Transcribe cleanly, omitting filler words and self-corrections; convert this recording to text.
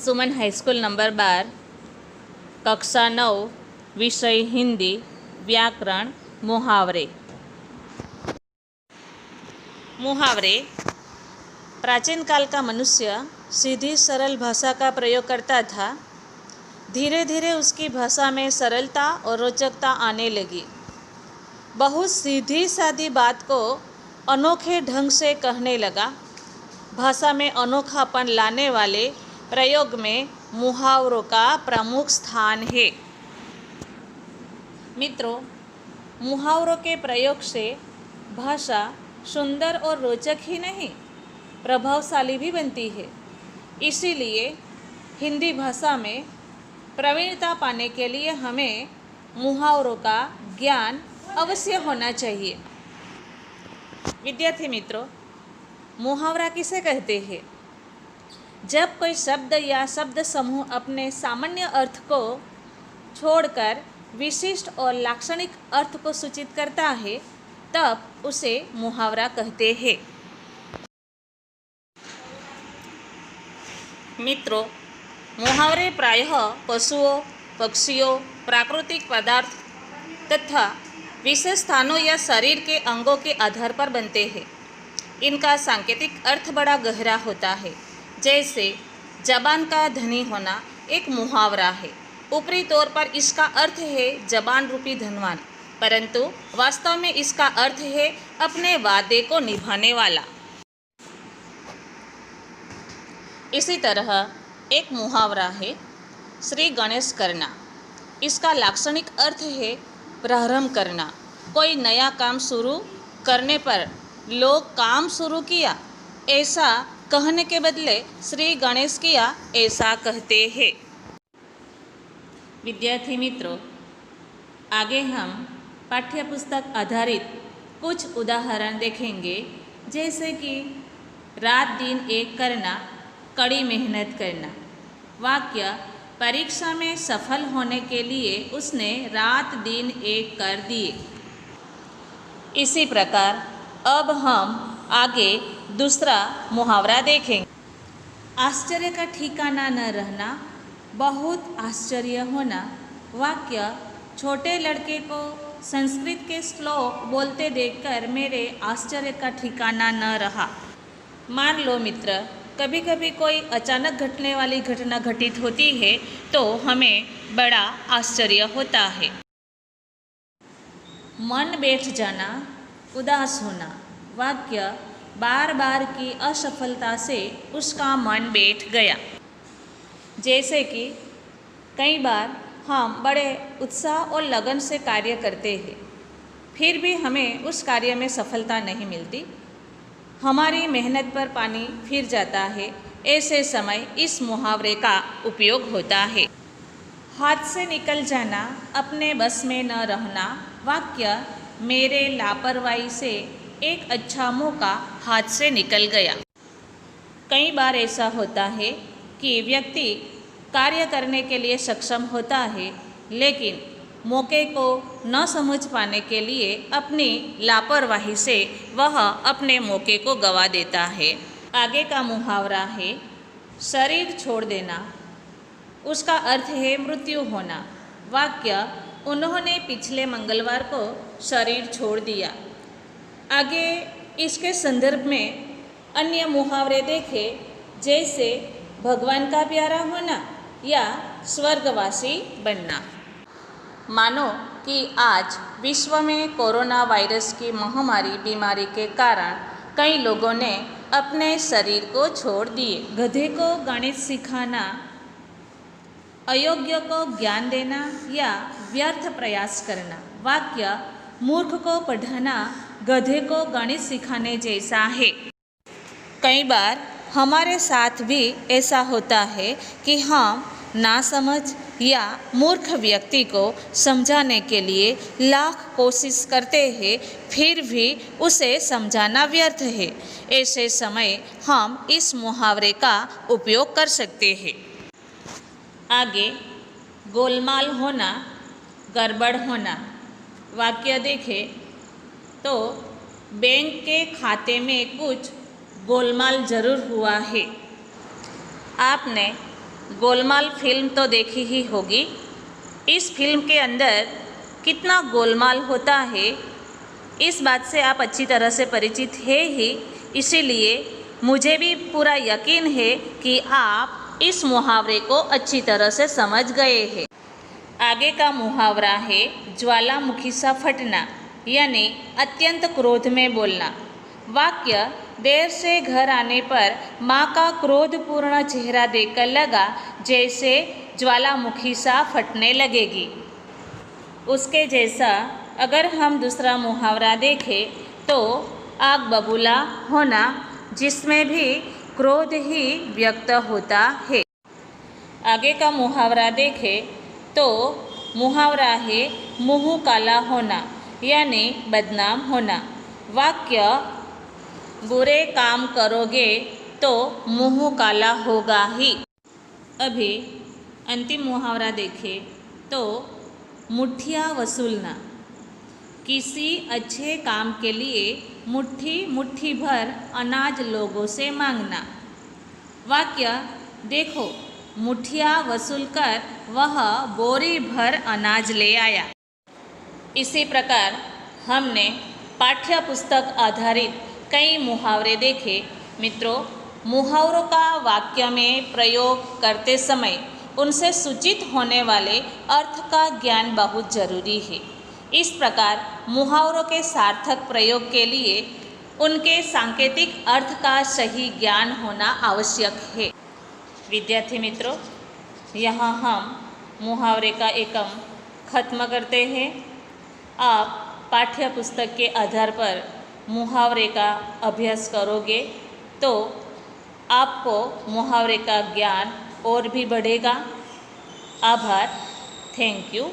सुमन high school number 12 कक्षा 9 विषय हिंदी व्याकरण मुहावरे। मुहावरे। प्राचीन काल का मनुष्य सीधी सरल भाषा का प्रयोग करता था। धीरे धीरे उसकी भाषा में सरलता और रोचकता आने लगी। बहुत सीधी सादी बात को अनोखे ढंग से कहने लगा। भाषा में अनोखापन लाने वाले प्रयोग में मुहावरों का प्रमुख स्थान है। मित्रों, मुहावरों के प्रयोग से भाषा सुंदर और रोचक ही नहीं, प्रभावशाली भी बनती है। इसीलिए हिंदी भाषा में प्रवीणता पाने के लिए हमें मुहावरों का ज्ञान अवश्य होना चाहिए। विद्यार्थी मित्रों, मुहावरा किसे कहते हैं? जब कोई शब्द या शब्द समूह अपने सामान्य अर्थ को छोड़कर विशिष्ट और लाक्षणिक अर्थ को सूचित करता है, तब उसे मुहावरा कहते हैं। मित्रों, मुहावरे प्रायः पशुओं, पक्षियों, प्राकृतिक पदार्थ तथा विशेष स्थानों या शरीर के अंगों के आधार पर बनते हैं। इनका सांकेतिक अर्थ बड़ा गहरा होता है। जैसे जबान का धनी होना एक मुहावरा है। ऊपरी तौर पर इसका अर्थ है जबान रूपी धनवान, परंतु वास्तव में इसका अर्थ है अपने वादे को निभाने वाला। इसी तरह एक मुहावरा है श्री गणेश करना। इसका लाक्षणिक अर्थ है प्रारंभ करना। कोई नया काम शुरू करने पर लोग काम शुरू किया ऐसा कहने के बदले श्री गणेश किया ऐसा कहते हैं। विद्यार्थी मित्रों, आगे हम पाठ्यपुस्तक आधारित कुछ उदाहरण देखेंगे, जैसे कि रात दिन एक करना, कड़ी मेहनत करना। वाक्य: परीक्षा में सफल होने के लिए उसने रात दिन एक कर दिए। इसी प्रकार अब हम आगे दूसरा मुहावरा देखेंगे। आश्चर्य का ठिकाना न रहना, बहुत आश्चर्य होना। वाक्य: छोटे लड़के को संस्कृत के श्लोक बोलते देखकर मेरे आश्चर्य का ठिकाना न रहा। मान लो मित्र, कभी कभी कोई अचानक घटने वाली घटना घटित होती है तो हमें बड़ा आश्चर्य होता है। मन बैठ जाना, उदास होना। वाक्य: बार बार की असफलता से उसका मन बैठ गया। जैसे कि कई बार हम बड़े उत्साह और लगन से कार्य करते हैं, फिर भी हमें उस कार्य में सफलता नहीं मिलती। हमारी मेहनत पर पानी फिर जाता है। ऐसे समय इस मुहावरे का उपयोग होता है। हाथ से निकल जाना, अपने बस में न रहना। वाक्य: मेरे लापरवाही से एक अच्छा मौका हाथ से निकल गया। कई बार ऐसा होता है कि व्यक्ति कार्य करने के लिए सक्षम होता है, लेकिन मौके को न समझ पाने के लिए अपनी लापरवाही से वह अपने मौके को गंवा देता है। आगे का मुहावरा है शरीर छोड़ देना। उसका अर्थ है मृत्यु होना। वाक्य: उन्होंने पिछले मंगलवार को शरीर छोड़ दिया। आगे इसके संदर्भ में अन्य मुहावरे देखें, जैसे भगवान का प्यारा होना या स्वर्गवासी बनना। मानो कि आज विश्व में कोरोना वायरस की महामारी बीमारी के कारण कई लोगों ने अपने शरीर को छोड़ दिए। गधे को गणित सिखाना, अयोग्य को ज्ञान देना या व्यर्थ प्रयास करना। वाक्य: मूर्ख को पढ़ाना गधे को गणित सिखाने जैसा है। कई बार हमारे साथ भी ऐसा होता है कि हम नासमझ या मूर्ख व्यक्ति को समझाने के लिए लाख कोशिश करते हैं, फिर भी उसे समझाना व्यर्थ है। ऐसे समय हम इस मुहावरे का उपयोग कर सकते हैं। आगे गोलमाल होना, गड़बड़ होना। वाक्य देखें तो बैंक के खाते में कुछ गोलमाल जरूर हुआ है। आपने गोलमाल फिल्म तो देखी ही होगी। इस फिल्म के अंदर कितना गोलमाल होता है, इस बात से आप अच्छी तरह से परिचित है ही, इसीलिए मुझे भी पूरा यकीन है कि आप इस मुहावरे को अच्छी तरह से समझ गए हैं। आगे का मुहावरा है ज्वालामुखी सा फटना, यानी अत्यंत क्रोध में बोलना। वाक्य, देर से घर आने पर माँ का क्रोधपूर्ण चेहरा देखकर लगा जैसे ज्वालामुखी सा फटने लगेगी। उसके जैसा अगर हम दूसरा मुहावरा देखें तो आग बबूला होना, जिसमें भी क्रोध ही व्यक्त होता है। आगे का मुहावरा देखें तो मुहावरा है मुँह काला होना, यानी बदनाम होना। वाक्य, बुरे काम करोगे तो मुँह काला होगा ही। अभी अंतिम मुहावरा देखें तो मुठ्ठियाँ वसूलना, किसी अच्छे काम के लिए मुट्ठी मुट्ठी भर अनाज लोगों से मांगना। वाक्य, देखो मुठ्ठियाँ वसूल कर वह बोरी भर अनाज ले आया। इसी प्रकार हमने पाठ्य पुस्तक आधारित कई मुहावरे देखे। मित्रों, मुहावरों का वाक्य में प्रयोग करते समय उनसे सूचित होने वाले अर्थ का ज्ञान बहुत जरूरी है। इस प्रकार मुहावरों के सार्थक प्रयोग के लिए उनके सांकेतिक अर्थ का सही ज्ञान होना आवश्यक है। विद्यार्थी मित्रों, यहाँ हम मुहावरे का एकम खत्म करते हैं। आप पाठ्य पुस्तक के आधार पर मुहावरे का अभ्यास करोगे तो आपको मुहावरे का ज्ञान और भी बढ़ेगा। आभार। Thank you.